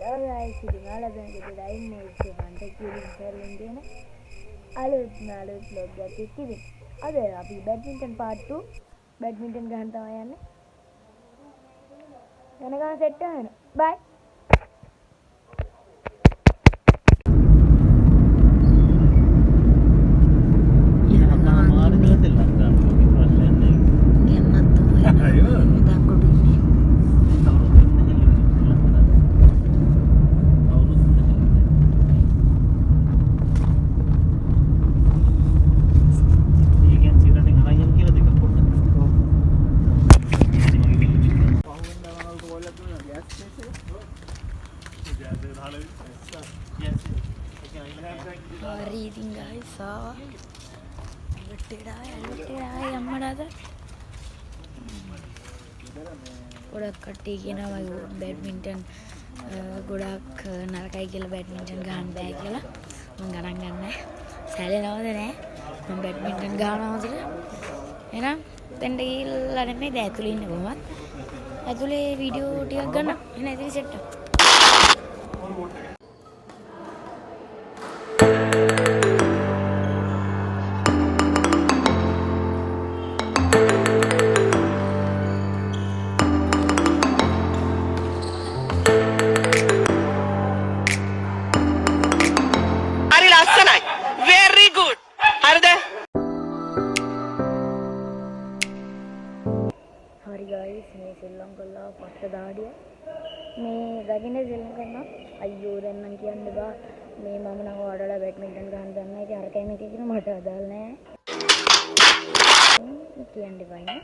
සිරිමාල බැංකුවේ ඩයිමෝස් එකකට කිරින් කරලින් දෙන අලුත් vlog එකක් ඉතින් අද අපි බැඩ්මින්ටන් part 2 බැඩ්මින්ටන් ගහන්න තමයි යන්නේ. යනකම් සෙට් වෙනවා. බයි. Reading guys, ගොඩක් කට්ටිය කියනවා බැඩ්මින්ටන් ගොඩක් නරකයි කියලා බැඩ්මින්ටන් ගහන්න බෑ කියලා. මම ගණන් ගන්නෑ. සැලෙනවද නෑ. මම බැඩ්මින්ටන් ගහනවා හොඳට. එහෙනම් දෙන්න ගිහලා නෙමෙයි දැන් ඇතුලේ ඉන්නේ කොහොමද? ඇතුලේ වීඩියෝ ටිකක් ගන්න. එහෙනම් ඉතින් සෙට් එක. Hari guys, මේ සෙල්ලම් කළා පස්ස දාඩිය. මේ දකින්නේ සෙල්ලම් කරනවා. අයියෝ දැන් නම් කියන්න බා. මේ මම නම් වඩලා බැඩ්මින්ටන් ගහන්න දන්නේ නැහැ. ඒක අරකයි මේක කියන මට අදාළ නැහැ. කියන්න බෑ.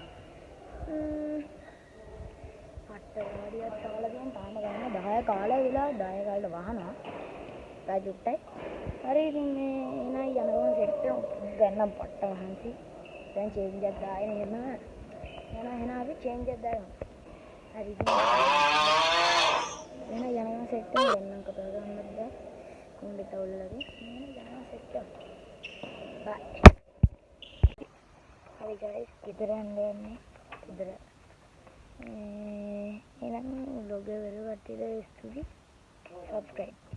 පස්ස දාඩියක් තාලා දැන් තාම ගන්න 10 කාලය වෙලා 10 කාලේ වහනවා. රාජුට්ටයි. හරි ඉතින් මේ එනයි යනවා සෙට් ගන්න පට්ට වහන්සි. දැන් චේන්ජ් එකක් දාගෙන යනවා. එන අපි චේන්ජ් එකක් දාගමු. හරි ඉතින් එන යනවා සෙට් එක දෙන්නම් කතා කරන්නත් බෑ. කොණ්ඩේ තවුල්ලගේ. යනවා සෙට් එක. බයි. හරි guys, ගෙදර යන්නේ. ගෙදර. එනම් vlog එක වල කට්ටියට ස්තුතියි. subscribe